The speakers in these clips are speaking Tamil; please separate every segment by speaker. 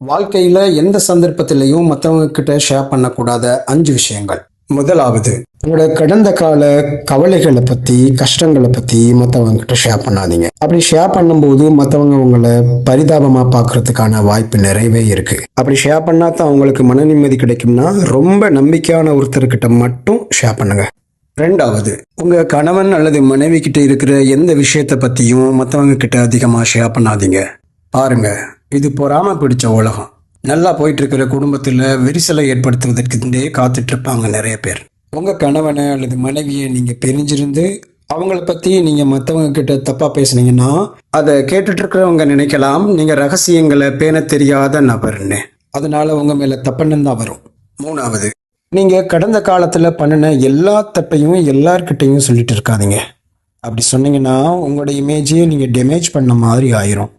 Speaker 1: வாழ்க்கையில எந்த சந்தர்ப்பத்திலையும் மற்றவங்க கிட்ட ஷேர் பண்ணக்கூடாத 5 விஷயங்கள். முதலாவது, உங்களோட கடந்த கால கவலைகளை பத்தி, கஷ்டங்களை பத்தி மற்றவங்க கிட்ட ஷேர் பண்ணாதீங்க. அப்படி ஷேர் பண்ணும்போது மற்றவங்க உங்களை பரிதாபமா பார்க்கறதுக்கான வாய்ப்பு நிறையவே இருக்கு. அப்படி ஷேர் பண்ணா தான் உங்களுக்கு மன நிம்மதி கிடைக்கும்னா ரொம்ப நம்பிக்கையான ஒருத்தர்கிட்ட மட்டும் ஷேர் பண்ணுங்க. ரெண்டாவது, உங்க கணவன் அல்லது மனைவி கிட்ட இருக்கிற எந்த விஷயத்தை பத்தியும் மற்றவங்க கிட்ட அதிகமா ஷேர் பண்ணாதீங்க. பாருங்க, இது பொறாம பிடிச்ச உலகம். நல்லா போயிட்டு இருக்கிற குடும்பத்துல விரிசலை ஏற்படுத்துவதற்குண்டே காத்துட்டு இருப்பாங்க நிறைய பேர். உங்க கணவனை அல்லது மனைவியை நீங்க பிரிஞ்சிருந்து அவங்கள பத்தி நீங்க மற்றவங்க கிட்ட தப்பா பேசுனீங்கன்னா அதை கேட்டுட்டு இருக்கிறவங்க நினைக்கலாம் நீங்க ரகசியங்களை பேண தெரியாத நபர்னு. அதனால உங்க மேல தப்பெண்ணம் தான் வரும். மூணாவது, நீங்க கடந்த காலத்துல பண்ணின எல்லா தப்பையும் எல்லார்கிட்டையும் சொல்லிட்டு இருக்காதீங்க. அப்படி சொன்னீங்கன்னா உங்களோட இமேஜையே நீங்க டேமேஜ் பண்ண மாதிரி ஆயிரும்.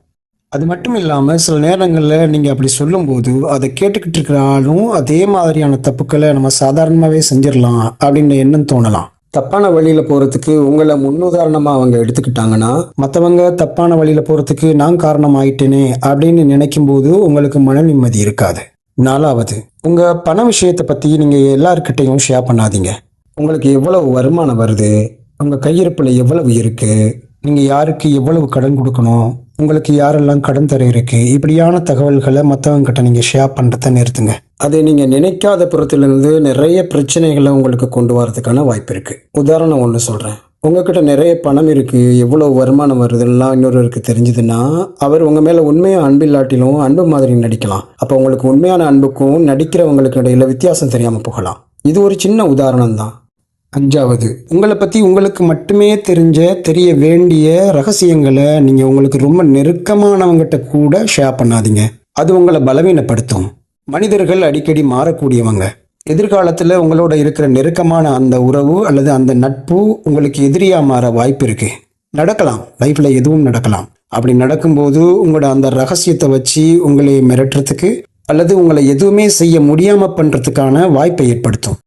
Speaker 1: அது மட்டும் இல்லாமல் சில நேரங்களில் நீங்கள் அப்படி சொல்லும்போது அதை கேட்டுக்கிட்டு இருக்கிற ஆளும் அதே மாதிரியான தப்புக்களை நம்ம சாதாரணமாகவே செஞ்சிடலாம் அப்படின்னு எண்ணம் தோணலாம். தப்பான வழியில் போகிறதுக்கு உங்களை முன்னுதாரணமாக அவங்க எடுத்துக்கிட்டாங்கன்னா மற்றவங்க தப்பான வழியில் போகிறதுக்கு நான் காரணம் ஆயிட்டேனே அப்படின்னு நினைக்கும் போது உங்களுக்கு மன நிம்மதி இருக்காது. நாலாவது, உங்கள் பண விஷயத்தை பற்றி நீங்கள் எல்லார்கிட்டையும் ஷேர் பண்ணாதீங்க. உங்களுக்கு எவ்வளவு வருமானம் வருது, உங்கள் கையிருப்பில் எவ்வளவு இருக்குது, நீங்கள் யாருக்கு எவ்வளவு கடன் கொடுக்கணும், உங்களுக்கு யாரெல்லாம் கடன் தர இருக்கு, இப்படியான தகவல்களை மற்றவங்க கிட்ட நீங்கள் ஷேர் பண்ணுறத நிறுத்துங்க. அதை நீங்கள் நினைக்காத புறத்திலிருந்து நிறைய பிரச்சனைகளை உங்களுக்கு கொண்டு வரதுக்கான வாய்ப்பு இருக்குது. உதாரணம் ஒன்று சொல்கிறேன். உங்ககிட்ட நிறைய பணம் இருக்குது, எவ்வளோ வருமானம் வருதுலாம் இன்னொருவருக்கு தெரிஞ்சதுன்னா அவர் உங்கள் மேலே உண்மையாக அன்பில்லாட்டிலும் அன்பு மாதிரி நடிக்கலாம். அப்போ உங்களுக்கு உண்மையான அன்புக்கும் நடிக்கிறவங்களுக்கு இடையில வித்தியாசம் தெரியாமல் போகலாம். இது ஒரு சின்ன உதாரணம் தான். அஞ்சாவது, உங்களை பற்றி உங்களுக்கு மட்டுமே தெரிய வேண்டிய ரகசியங்களை நீங்கள் உங்களுக்கு ரொம்ப நெருக்கமானவங்ககிட்ட கூட ஷேர் பண்ணாதீங்க. அது உங்களை பலவீனப்படுத்தும். மனிதர்கள் அடிக்கடி மாறக்கூடியவங்க. எதிர்காலத்தில் உங்களோட இருக்கிற நெருக்கமான அந்த உறவு அல்லது அந்த நட்பு உங்களுக்கு எதிரியாக மாற வாய்ப்பு இருக்கு. நடக்கலாம், லைஃப்பில் எதுவும் நடக்கலாம். அப்படி நடக்கும்போது உங்களோட அந்த ரகசியத்தை வச்சு உங்களை மிரட்டுறதுக்கு அல்லது உங்களை எதுவுமே செய்ய முடியாமல் பண்ணுறதுக்கான வாய்ப்பை ஏற்படுத்தும்.